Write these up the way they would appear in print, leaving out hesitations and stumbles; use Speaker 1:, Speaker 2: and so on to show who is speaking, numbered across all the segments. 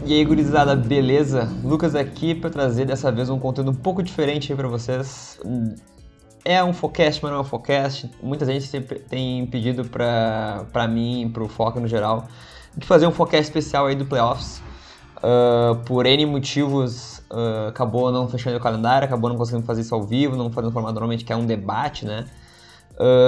Speaker 1: E aí, gurizada, beleza? Lucas aqui para trazer dessa vez um conteúdo um pouco diferente aí para vocês. É um Focast, mas não é um Focast. Muita gente sempre tem pedido pra mim, pro Foca no geral, de fazer um Focast especial aí do Playoffs. Por N motivos, acabou não fechando o calendário, acabou não conseguindo fazer isso ao vivo, não fazendo formato normalmente, que é um debate, né?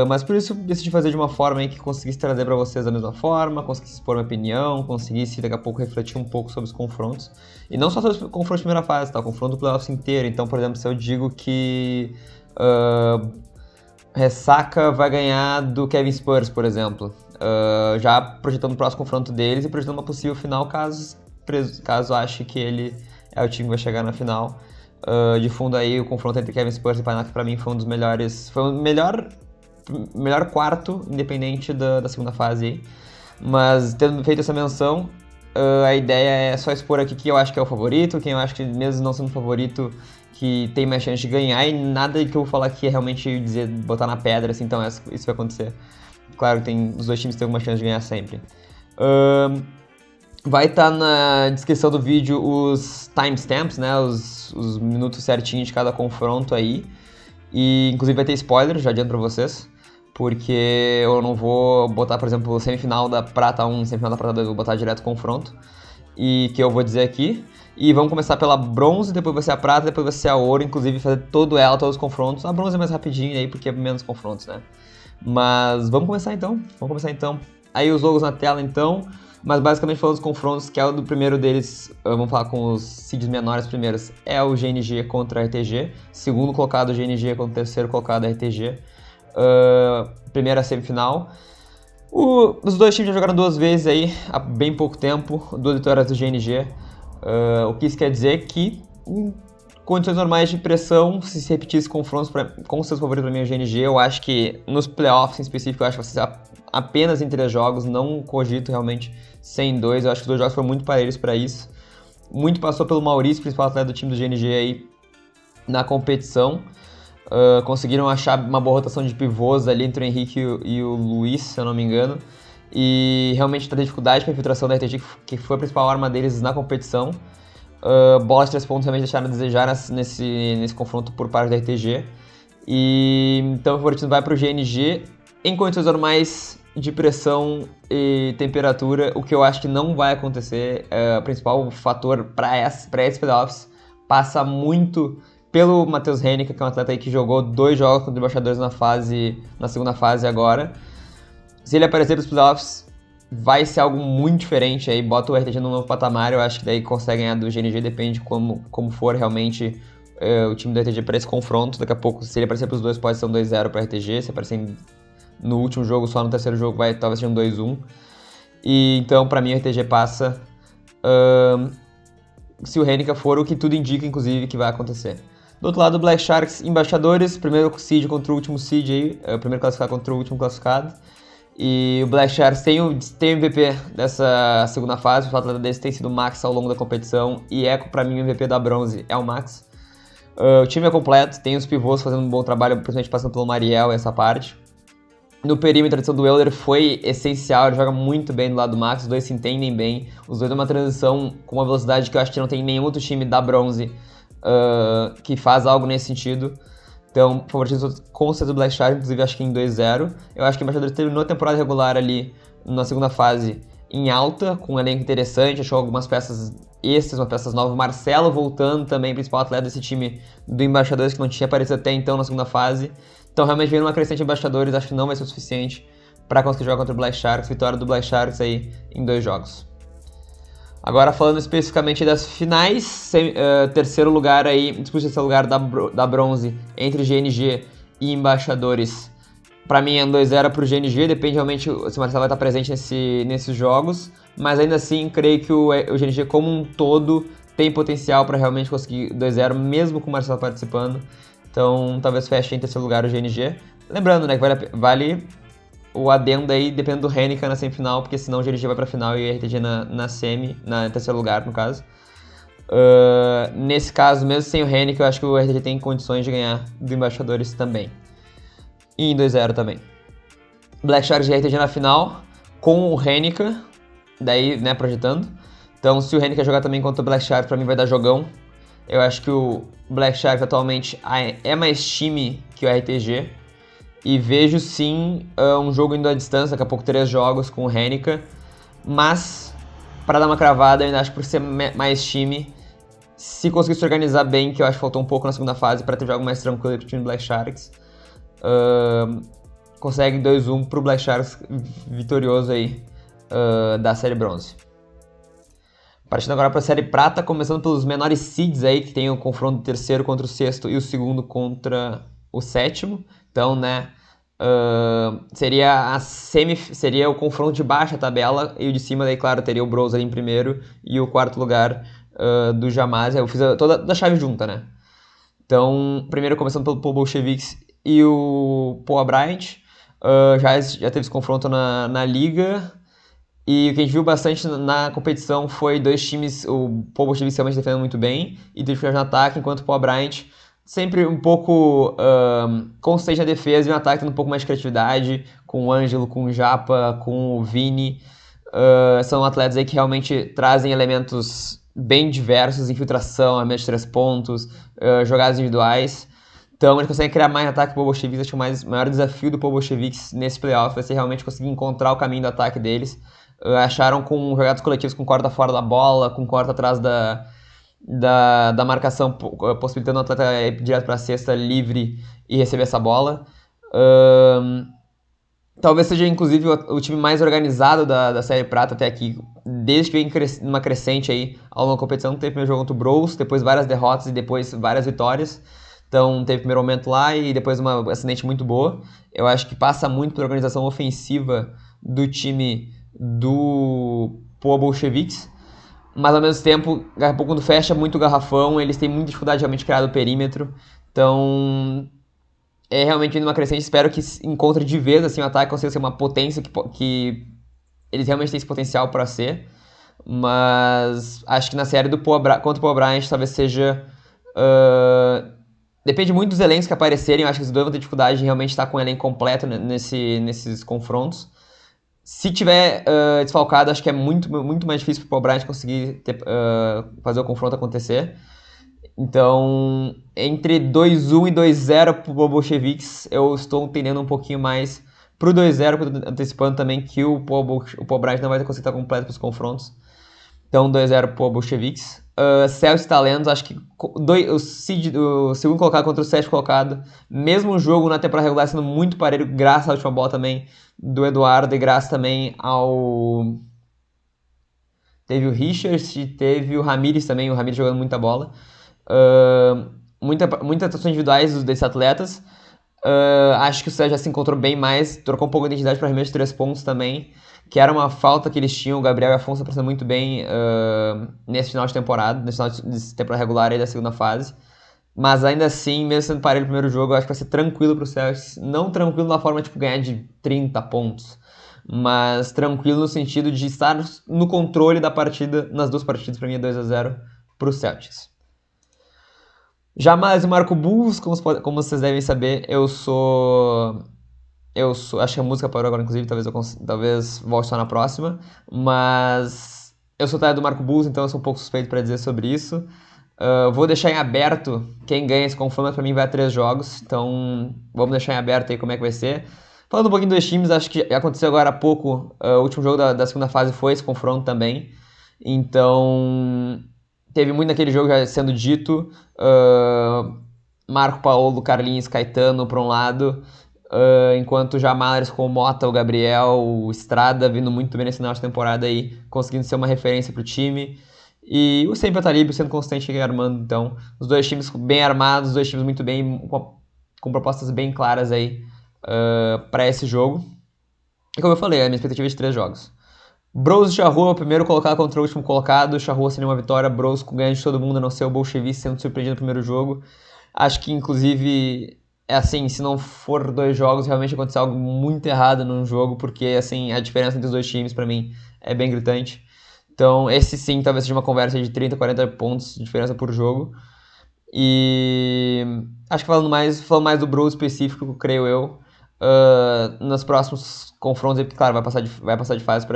Speaker 1: Mas por isso eu decidi fazer de uma forma aí que conseguisse trazer para vocês da mesma forma, conseguisse expor minha opinião, conseguisse daqui a pouco refletir um pouco sobre os confrontos. E não só sobre os confrontos de primeira fase, tá? O confronto do playoffs inteiro. Então, por exemplo, se eu digo que Ressaca vai ganhar do Kevin Spurs, por exemplo, já projetando o próximo confronto deles e projetando uma possível final caso ache que ele é o time que vai chegar na final. De fundo aí, o confronto entre Kevin Spurs e Panaca pra mim foi um dos melhores, foi o melhor quarto, independente da segunda fase aí. Mas tendo feito essa menção, a ideia é só expor aqui quem eu acho que é o favorito, quem eu acho que mesmo não sendo favorito, que tem mais chance de ganhar, e nada que eu vou falar aqui é realmente dizer, botar na pedra, assim, então isso vai acontecer. Claro que os dois times têm alguma chance de ganhar sempre. Vai estar na descrição do vídeo os timestamps, né, os minutos certinhos de cada confronto aí. E inclusive vai ter spoiler, já adianto pra vocês, porque eu não vou botar, por exemplo, semifinal da Prata 1, semifinal da Prata 2, vou botar direto confronto, e que eu vou dizer aqui. E vamos começar pela bronze, depois vai ser a prata, depois vai ser a ouro, inclusive fazer todos os confrontos. A bronze é mais rapidinho aí, porque é menos confrontos, né? Mas vamos começar então. Aí os logos na tela então, mas basicamente falando dos confrontos, que é o do primeiro deles, vamos falar com os seeds menores primeiros, é o GNG contra a RTG, segundo colocado o GNG contra o terceiro colocado a RTG, primeira semifinal. Os dois times já jogaram duas vezes aí, há bem pouco tempo, duas vitórias do GNG, o que isso quer dizer que em condições normais de pressão, se repetisse confrontos com seus favoritos para mim o GNG, eu acho que nos playoffs em específico, eu acho que vai ser apenas em 3 jogos, não cogito realmente ser em 2, eu acho que os 2 jogos foram muito parelhos para isso. Muito passou pelo Maurício, principal atleta do time do GNG aí na competição. Conseguiram achar uma boa rotação de pivôs ali entre o Henrique e o Luiz, se eu não me engano. E realmente tá dificuldade para a infiltração da RTG, que foi a principal arma deles na competição. Bolas de 3 pontos realmente deixaram a desejar nesse confronto por parte da RTG. E então o favoritismo vai para o GNG em condições normais de pressão e temperatura, o que eu acho que não vai acontecer. O principal fator para esses playoffs passa muito pelo Matheus Henrique, que é um atleta aí que jogou 2 jogos contra embaixadores na segunda fase agora. Se ele aparecer para os playoffs, vai ser algo muito diferente aí, bota o RTG num novo patamar, eu acho que daí consegue ganhar do GNG, depende como for realmente o time do RTG para esse confronto. Daqui a pouco, se ele aparecer para os dois, pode ser um 2-0 para o RTG, se aparecer no último jogo, só no terceiro jogo, vai talvez ser um 2-1. E então, para mim, o RTG passa se o Renica for, o que tudo indica, inclusive, que vai acontecer. Do outro lado, Black Sharks, embaixadores, primeiro seed contra o último seed aí, primeiro classificado contra o último classificado. E o Black Sharks tem o MVP dessa segunda fase, o atleta desse tem sido o Max ao longo da competição, e pra mim o MVP da bronze é o Max. O time é completo, tem os pivôs fazendo um bom trabalho, principalmente passando pelo Mariel essa parte. No perímetro, a adição do Elder foi essencial, ele joga muito bem do lado do Max, os dois se entendem bem, os dois têm uma transição com uma velocidade que eu acho que não tem nenhum outro time da bronze que faz algo nesse sentido. Então, favoritismo com o do Black Shark, inclusive acho que em 2-0. Eu acho que o Embaixador terminou a temporada regular ali na segunda fase em alta, com um elenco interessante, achou algumas peças extras, umas peças novas. Marcelo voltando também, principal atleta desse time do Embaixadores, que não tinha aparecido até então na segunda fase. Então, realmente, vendo uma crescente de Embaixadores, acho que não vai ser o suficiente para conseguir jogar contra o Black Sharks. Vitória do Black Sharks aí em 2 jogos. Agora falando especificamente das finais, terceiro lugar aí, disputa esse lugar da bronze entre GNG e Embaixadores. Pra mim é um 2-0 pro GNG, depende realmente se o Marcelo vai estar presente nesses jogos, mas ainda assim creio que o GNG como um todo tem potencial para realmente conseguir 2-0, mesmo com o Marcelo participando. Então talvez feche em terceiro lugar o GNG. Lembrando, né, que vale o adendo aí, depende do Renica na semifinal, porque senão o GNG vai pra final e o RTG na terceiro lugar, no caso. Nesse caso, mesmo sem o Renica, eu acho que o RTG tem condições de ganhar do Embaixadores também. E em 2-0 também. Black Sharks e RTG na final, com o Renica, daí, né, projetando. Então, se o Henneken jogar também contra o Black Shark, pra mim vai dar jogão. Eu acho que o Black Shark atualmente é mais time que o RTG. E vejo sim um jogo indo à distância, daqui a pouco 3 jogos com o Henneken. Mas, para dar uma cravada, eu ainda acho que por ser mais time, se conseguir se organizar bem, que eu acho que faltou um pouco na segunda fase para ter jogo mais tranquilo pro time do Black Sharks, consegue 2-1 pro Black Sharks vitorioso aí da série bronze. Partindo agora para a série prata, começando pelos menores seeds aí, que tem o confronto do terceiro contra o sexto e o segundo contra o sétimo. Então, né, seria o confronto de baixa tabela, e o de cima, daí, claro, teria o Bros ali em primeiro e o quarto lugar do Jamaz. Eu fiz toda a chave junta, né? Então, primeiro começando pelo Paul Bolsheviks e o Poa Bryant. Já teve esse confronto na liga. E o que a gente viu bastante na competição foi dois times, o Paul Bolsheviks realmente defendendo muito bem e dificuldade no ataque, enquanto o Poa Bryant sempre um pouco consistente na defesa e no ataque tendo um pouco mais de criatividade, com o Ângelo, com o Japa, com o Vini. São atletas aí que realmente trazem elementos bem diversos, infiltração, arremesso de 3 pontos, jogadas individuais. Então eles conseguem criar mais ataque pro Paul Bolsheviks. Acho que o maior desafio do Paul Bolsheviks nesse playoff vai ser realmente conseguir encontrar o caminho do ataque deles. Acharam com jogadas coletivas com corda fora da bola, com corda atrás da marcação, possibilitando o atleta ir direto para a cesta livre e receber essa bola. Talvez seja, inclusive, o time mais organizado da Série Prata até aqui, desde que vem numa crescente aí ao longo da competição. Teve o primeiro jogo contra o Bros, depois várias derrotas e depois várias vitórias. Então teve o primeiro momento lá e depois uma ascendente muito boa. Eu acho que passa muito pela organização ofensiva do time do Poa Bolsheviks, mas ao mesmo tempo, daqui a pouco quando fecha muito o garrafão, eles têm muita dificuldade de realmente criar o perímetro. Então é realmente indo uma crescente. Espero que encontre de vez assim, o ataque consiga ser uma potência que eles realmente têm esse potencial para ser. Mas acho que na série contra o Poa Bryant talvez seja... depende muito dos elencos que aparecerem. Eu acho que os dois vão ter dificuldade de realmente estar com o elenco completo nesses confrontos. Se tiver desfalcado, acho que é muito, muito mais difícil para o Poa Bryant conseguir fazer o confronto acontecer. Então, entre 2-1 e 2-0 para o Bolsheviks, eu estou tendendo um pouquinho mais para o 2-0, antecipando também que o Poa Bryant não vai conseguir estar completo para os confrontos. Então, 2-0 para o Bolsheviks. Celtics Talentos, acho que o segundo colocado contra o sétimo colocado, mesmo jogo na temporada regular sendo muito parelho, graças à última bola também do Eduardo e graças também ao... Teve o Richards e teve o Ramires também, o Ramires jogando muita bola. Muitas atuações individuais desses atletas. Acho que o Celtics já se encontrou bem mais, trocou um pouco de identidade para arremesso de 3 pontos também, que era uma falta que eles tinham. O Gabriel e o Afonso aparecendo muito bem nesse final de temporada, nesse final de temporada regular aí da segunda fase. Mas ainda assim, mesmo sendo parelho o primeiro jogo, eu acho que vai ser tranquilo pro Celtics. Não tranquilo na forma de ganhar de 30 pontos, mas tranquilo no sentido de estar no controle da partida, nas duas partidas. Para mim é 2-0 pro Celtics. Jamais o Marco Bulls, como vocês devem saber, eu sou... Acho que a música parou agora, inclusive, talvez volte só na próxima. Mas eu sou do Marco Bulls, então eu sou um pouco suspeito para dizer sobre isso. Vou deixar em aberto quem ganha esse confronto. Para mim vai a 3 jogos, então vamos deixar em aberto aí como é que vai ser. Falando um pouquinho dos times, acho que aconteceu agora há pouco, o último jogo da segunda fase foi esse confronto também. Então teve muito naquele jogo já sendo dito. Marco Paulo, Carlinhos, Caetano para um lado, enquanto já Malers com o Mota, o Gabriel, o Estrada vindo muito bem nesse final de temporada aí, conseguindo ser uma referência para o time. E o sempre Talib sendo constante e armando. Então, os dois times bem armados, os dois times muito bem, com propostas bem claras aí para esse jogo. E como eu falei, a minha expectativa é de 3 jogos. Bros e Charrua, o primeiro colocado contra o último colocado. Charrua seria uma vitória, Bros ganhando de todo mundo, a não ser o Bolsheviks sendo surpreendido no primeiro jogo. Acho que, inclusive, assim, se não for 2 jogos, realmente aconteceu algo muito errado num jogo, porque, assim, a diferença entre os dois times, pra mim, é bem gritante. Então, esse sim, talvez seja uma conversa de 30, 40 pontos de diferença por jogo. E acho que falando mais do Bros específico, creio eu, nos próximos confrontos, porque, claro, vai passar de fase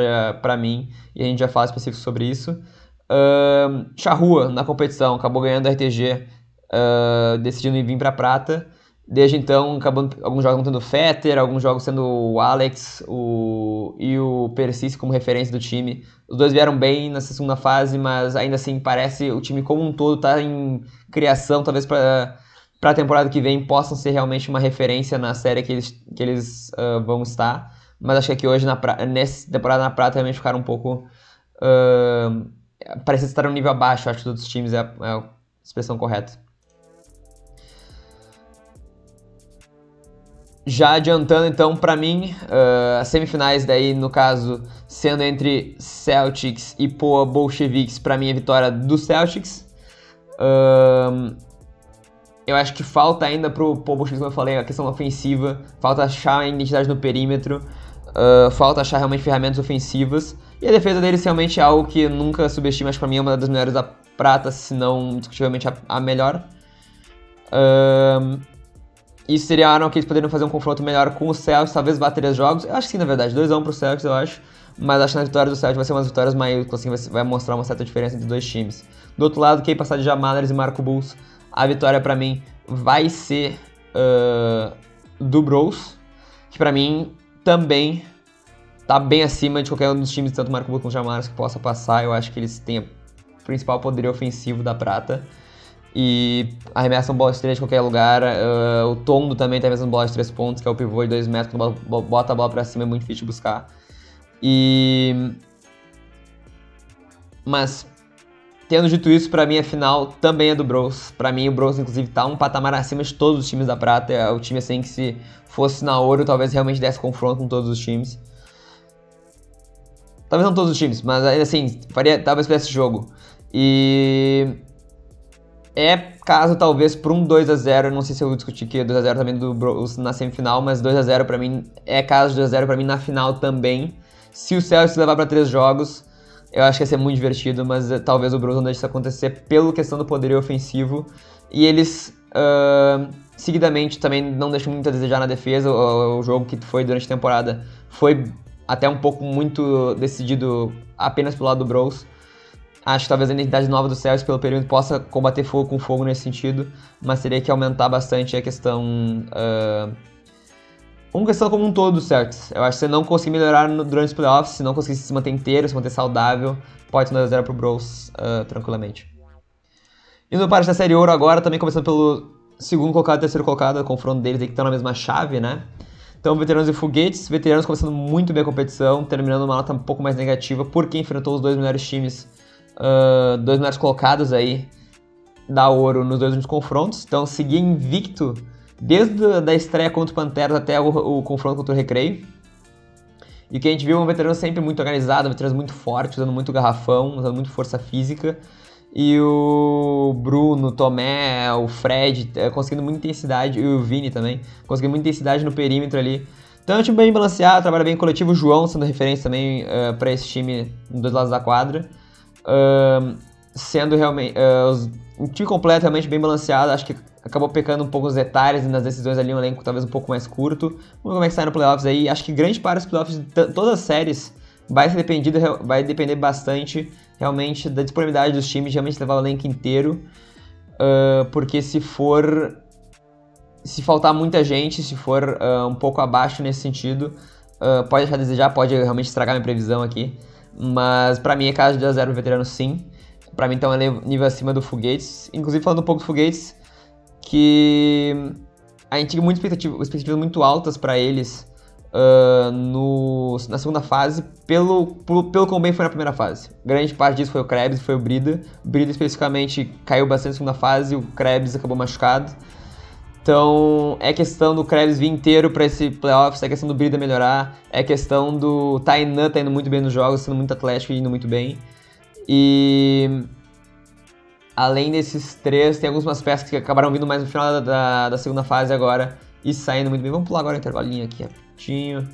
Speaker 1: pra mim, e a gente já fala específico sobre isso. Charrua na competição, acabou ganhando a RTG, decidindo vir pra prata. Desde então, acabando alguns jogos tendo o Fetter, alguns jogos sendo o Alex e o Persis como referência do time. Os dois vieram bem nessa segunda fase, mas ainda assim parece o time como um todo tá em criação, talvez para a temporada que vem possam ser realmente uma referência na série que eles vão estar. Mas acho que aqui hoje, nessa temporada na prata, realmente ficaram um pouco... parece estar um nível abaixo, acho que dos outros times é a expressão correta. Já adiantando, então, pra mim, as semifinais daí, no caso, sendo entre Celtics e Poa Bolsheviks, pra mim, a vitória do Celtics. Eu acho que falta ainda pro Poa Bolsheviks, como eu falei, a questão ofensiva, falta achar a identidade no perímetro, falta achar realmente ferramentas ofensivas, e a defesa deles realmente é algo que eu nunca subestimo, acho que pra mim é uma das melhores da prata, se não discutivelmente a melhor. Isso seria a que eles poderiam fazer um confronto melhor com o Celtics, talvez vá 3 jogos. Eu acho que sim, na verdade, 2-1 pro Celtics, eu acho. Mas acho que na vitória do Celtics vai ser umas vitórias maiores, assim, vai mostrar uma certa diferença entre os dois times. Do outro lado, quem passar de Jamalers e Marco Bulls, a vitória pra mim vai ser do Bros, que pra mim também tá bem acima de qualquer um dos times, tanto Marco Bulls quanto Jamalers, que possa passar. Eu acho que eles têm o principal poder ofensivo da prata. E arremessam bola de 3 de qualquer lugar. O Tondo também tá arremessando bola de 3 pontos, que é o pivô de 2 metros, quando bota a bola pra cima é muito difícil de buscar. Mas, tendo dito isso, pra mim a final também é do Bros. Pra mim o Bros, inclusive, tá um patamar acima de todos os times da prata. É o time assim que, se fosse na ouro, talvez realmente desse confronto com todos os times. Talvez não todos os times, mas assim, talvez pra esse jogo. É caso, talvez, por um 2-0, não sei se eu vou discutir que 2-0 também do Bros na semifinal, mas 2-0 pra mim é caso de 2-0 pra mim na final também. Se o Celtics levar pra 3 jogos, eu acho que ia ser muito divertido, mas talvez o Bros não deixe isso acontecer pela questão do poderio ofensivo. E eles, seguidamente, também não deixam muito a desejar na defesa. O jogo que foi durante a temporada foi até um pouco muito decidido apenas pelo lado do Bros. Acho que talvez a identidade nova do Celtics pelo perímetro possa combater fogo com fogo nesse sentido, mas teria que aumentar bastante a questão... uma questão como um todo do Celtics. Eu acho que se não conseguir melhorar durante os playoffs, se não conseguir se manter inteiro, se manter saudável, pode ser 2-0 pro Bros tranquilamente. Indo para a série ouro agora, também começando pelo segundo colocado e terceiro colocado, o confronto deles aí que estão na mesma chave, né? Então, veteranos e foguetes, veteranos começando muito bem a competição, terminando uma nota um pouco mais negativa, porque enfrentou os dois melhores times, dois melhores colocados aí da ouro nos dois últimos confrontos. Então, seguia invicto desde a estreia contra o Panthers até o confronto contra o Recreio. E o que a gente viu é um veterano sempre muito organizado, um veterano muito forte, usando muito garrafão, usando muito força física. E o Bruno, o Tomé, o Fred conseguindo muita intensidade, e o Vini também, conseguindo muita intensidade no perímetro ali. Então é um time bem balanceado, trabalha bem coletivo. O João sendo referência também para esse time dos dois lados da quadra. Sendo realmente um time completo, realmente bem balanceado. Acho que acabou pecando um pouco nos detalhes e nas decisões ali, um elenco talvez um pouco mais curto. Vamos ver como é que sai no playoffs aí. Acho que grande parte dos playoffs de todas as séries vai depender bastante realmente da disponibilidade dos times, de realmente levar o elenco inteiro. Porque se faltar muita gente, se for um pouco abaixo nesse sentido, pode deixar a desejar, pode realmente estragar minha previsão aqui. Mas pra mim é caso de 2-0 veterano, sim. Pra mim tá um nível acima do Foguetes. Inclusive falando um pouco do Foguetes, que a gente tinha muitas expectativas muito altas pra eles na segunda fase, pelo como bem foi na primeira fase. Grande parte disso foi o Krebs e foi o Brida. O Brida especificamente caiu bastante na segunda fase, o Krebs acabou machucado. Então, é questão do Krebs vir inteiro para esse playoffs, é questão do Brida melhorar, é questão do Tainan tá indo muito bem nos jogos, sendo muito atlético e indo muito bem. E além desses três, tem algumas peças que acabaram vindo mais no final da segunda fase agora e saindo muito bem. Vamos pular agora o intervalinho aqui rapidinho.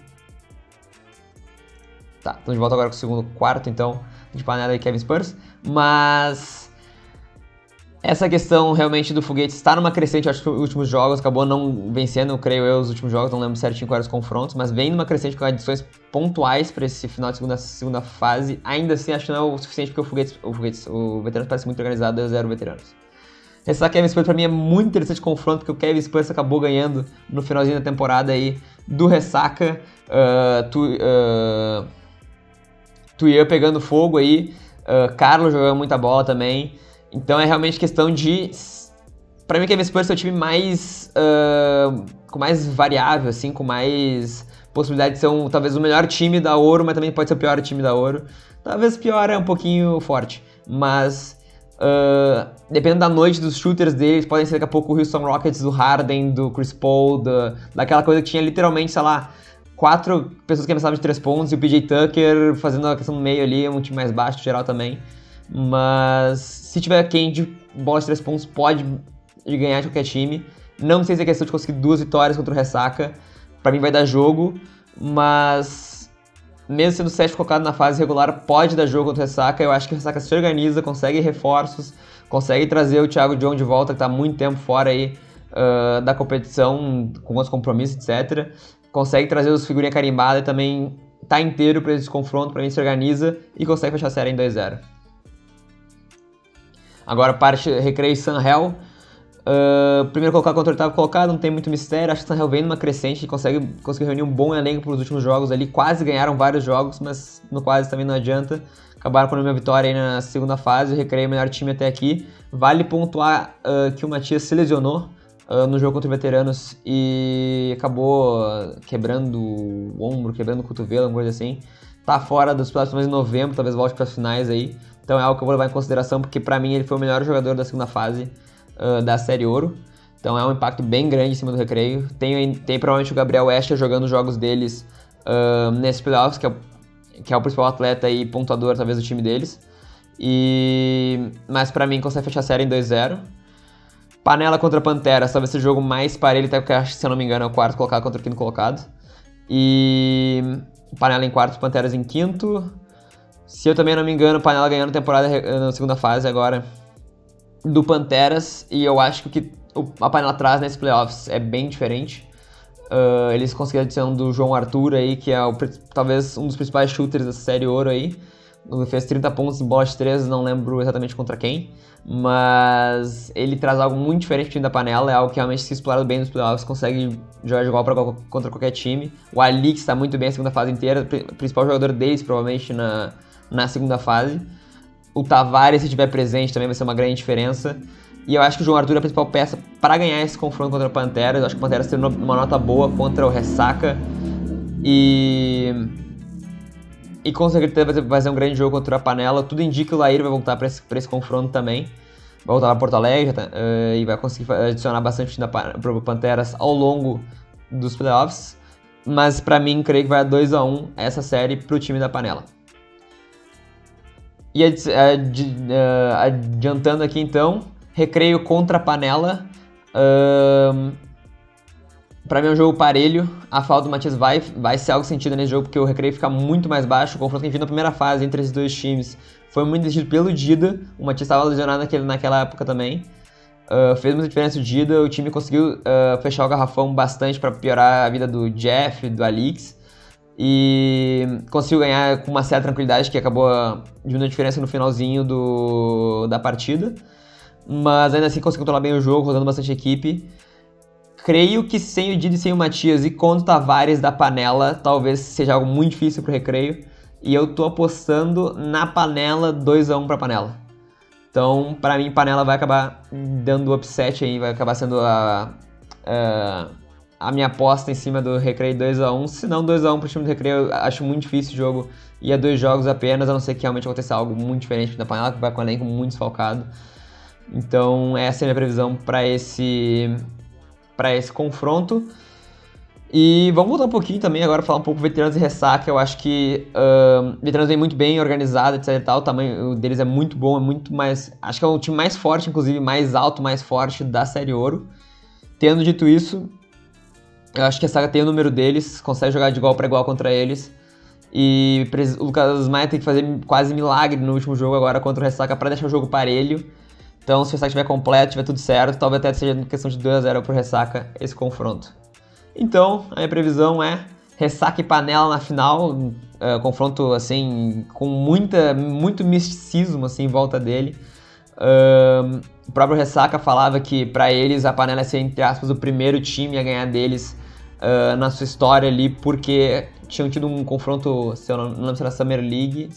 Speaker 1: Tá, estamos de volta agora com o segundo quarto, então, de panela e Kevin Spurs. Mas Essa questão realmente do Foguete está numa crescente, acho que os últimos jogos acabou não vencendo, creio eu, os últimos jogos, não lembro certinho quais eram os confrontos, mas vem numa crescente com adições pontuais para esse final de segunda fase. Ainda assim, acho que não é o suficiente porque o Veteranos parece muito organizado, 2-0 Veteranos. Esse Kevin Spurs pra mim é muito interessante confronto, porque o Kevin Spurs acabou ganhando no finalzinho da temporada aí do Ressaca, Tuian pegando fogo aí, Carlos jogando muita bola também. Então é realmente questão de... Pra mim, o Kevin Spurs é o time mais... com mais variável, assim, com mais possibilidade de ser talvez o melhor time da Ouro, mas também pode ser o pior time da Ouro. Talvez pior é um pouquinho forte, mas... dependendo da noite dos shooters deles, podem ser daqui a pouco o Houston Rockets, do Harden, do Chris Paul, daquela coisa que tinha literalmente, sei lá, 4 pessoas que arremessavam de 3 pontos e o PJ Tucker fazendo a questão no meio ali, um time mais baixo no geral também. Mas se tiver quem de bola de 3 pontos pode ganhar de qualquer time. Não sei se é questão de conseguir 2 vitórias contra o Ressaca. Pra mim vai dar jogo, mas mesmo sendo o 7 colocado na fase regular, pode dar jogo contra o Ressaca. Eu acho que o Ressaca se organiza, consegue reforços, consegue trazer o Thiago John de volta, que tá há muito tempo fora aí da competição, com outros compromissos, etc. Consegue trazer os figurinhas carimbadas e também tá inteiro para esse confronto, pra mim se organiza e consegue fechar a série em 2-0. Agora parte Recreio e Sunhell. Primeiro colocado contra o oitavo colocado, não tem muito mistério. Acho que o Sunhell vem numa crescente e conseguiu reunir um bom elenco para os últimos jogos ali. Quase ganharam vários jogos, mas no quase também não adianta. Acabaram com a minha vitória aí na segunda fase. O Recreio é o melhor time até aqui. Vale pontuar que o Matias se lesionou no jogo contra o Veteranos e acabou quebrando o ombro, quebrando o cotovelo, alguma coisa assim. Tá fora dos próximos em novembro, talvez volte para as finais aí. Então é algo que eu vou levar em consideração, porque pra mim ele foi o melhor jogador da segunda fase da Série Ouro. Então é um impacto bem grande em cima do Recreio. Tem provavelmente o Gabriel Escher jogando os jogos deles nesses playoffs, que é o principal atleta e pontuador talvez do time deles. Mas pra mim consegue fechar a série em 2-0. Panela contra Panteras, talvez seja o jogo mais parelho, até porque acho que, se eu não me engano, é o quarto colocado contra o quinto colocado. E Panela em quarto, Panteras em quinto. Se eu também não me engano, Panela ganhando temporada na segunda fase agora do Panteras. E eu acho que a Panela traz nesses playoffs é bem diferente. Eles conseguiram a adição do João Arthur aí, que é talvez um dos principais shooters da série Ouro aí. Ele fez 30 pontos em bola de 3, não lembro exatamente contra quem. Mas ele traz algo muito diferente do time da Panela, é algo que realmente se explorado bem nos playoffs, consegue jogar igual contra qualquer time. O Alix está muito bem a segunda fase inteira, o principal jogador deles provavelmente na segunda fase. O Tavares, se estiver presente, também vai ser uma grande diferença. E eu acho que o João Arthur é a principal peça para ganhar esse confronto contra o Panteras. Eu acho que o Panteras tem uma nota boa contra o Ressaca. E com certeza vai ser um grande jogo contra a Panela. Tudo indica que o Lair vai voltar para esse confronto também. Vai voltar para Porto Alegre e vai conseguir adicionar bastante para o Panteras ao longo dos playoffs. Mas para mim, creio que vai 2-1 essa série para o time da Panela. E adiantando aqui então, Recreio contra a Panela. Pra mim é um jogo parelho. A falta do Matias vai ser algo sentido nesse jogo, porque o Recreio fica muito mais baixo. O confronto que a gente viu na primeira fase entre esses dois times foi muito decidido pelo Dida. O Matias estava lesionado naquela época também. Fez muita diferença o Dida. O time conseguiu fechar o garrafão bastante para piorar a vida do Jeff, do Alix. E conseguiu ganhar com uma certa tranquilidade, que acabou diminuindo a diferença no finalzinho da partida. Mas ainda assim conseguiu controlar bem o jogo, rodando bastante equipe. Creio que sem o Didi e sem o Matias e com o Tavares da Panela, talvez seja algo muito difícil pro Recreio. E eu tô apostando na Panela, 2-1 pra Panela. Então, pra mim, Panela vai acabar dando o upset aí, vai acabar sendo a minha aposta em cima do Recreio 2-1. Se não 2-1 pro time do Recreio, eu acho muito difícil o jogo. E é 2 jogos apenas, a não ser que realmente aconteça algo muito diferente da Panela, que vai com o elenco muito desfalcado. Então, essa é a minha previsão para esse confronto. E vamos voltar um pouquinho também agora, falar um pouco Veteranos e Ressaca. Eu acho que Veteranos vem muito bem organizado, etc e tal. O tamanho deles é muito bom, é muito mais... Acho que é o time mais forte, inclusive, mais alto, mais forte da Série Ouro. Tendo dito isso, eu acho que a Saga tem o número deles, consegue jogar de igual para igual contra eles. E o Lucas Maia tem que fazer quase milagre no último jogo agora contra o Ressaca para deixar o jogo parelho. Então, se o Ressaca estiver completo, tiver tudo certo, talvez até seja questão de 2-0 pro Ressaca esse confronto. Então, a minha previsão é Ressaca e Panela na final, confronto assim com muito misticismo assim em volta dele. O próprio Ressaca falava que para eles a Panela ia ser, entre aspas, o primeiro time a ganhar deles na sua história ali, porque tinham tido um confronto, se eu não lembro se era Summer League,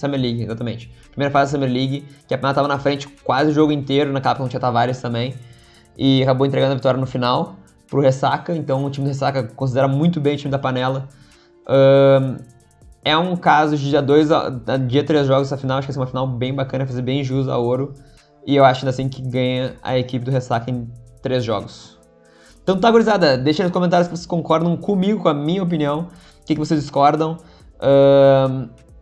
Speaker 1: exatamente. Primeira fase da Summer League, que a Panela estava na frente quase o jogo inteiro, naquela época não tinha Tavares também, e acabou entregando a vitória no final pro Ressaca. Então o time do Ressaca considera muito bem o time da Panela. É um caso de dia 3 jogos essa final, acho que vai ser uma final bem bacana, fazer bem jus a ouro, e eu acho ainda assim que ganha a equipe do Ressaca em 3 jogos. Então tá, gurizada, deixa nos comentários se vocês concordam comigo, com a minha opinião, o que vocês discordam.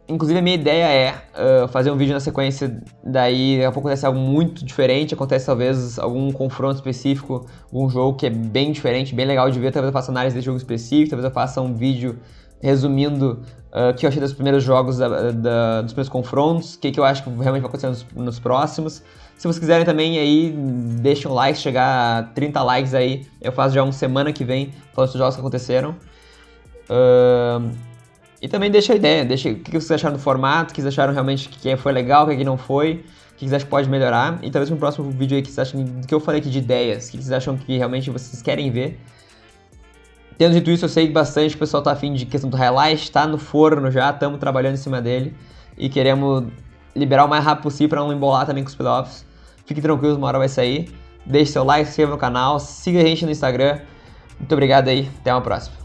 Speaker 1: Inclusive a minha ideia é fazer um vídeo na sequência, daí daqui a pouco acontece algo muito diferente, acontece talvez algum confronto específico, algum jogo que é bem diferente, bem legal de ver, talvez eu faça análise desse jogo específico, talvez eu faça um vídeo resumindo o que eu achei dos primeiros jogos, dos primeiros confrontos, o que eu acho que realmente vai acontecer nos próximos. Se vocês quiserem também aí, deixem um like, chegar a 30 likes aí, eu faço já uma semana que vem, falando dos jogos que aconteceram. E também deixa a ideia, deixa o que vocês acharam do formato, o que vocês acharam realmente que foi legal, o que não foi, o que vocês acham que pode melhorar. E talvez no próximo vídeo aí que vocês acham do que eu falei aqui de ideias, o que vocês acham que realmente vocês querem ver. Tendo dito isso, eu sei que bastante o pessoal tá afim de questão do highlight, tá no forno já, estamos trabalhando em cima dele e queremos liberar o mais rápido possível para não embolar também com os playoffs. Fiquem tranquilos, uma hora vai sair. Deixe seu like, se inscreva no canal, siga a gente no Instagram. Muito obrigado aí, até uma próxima.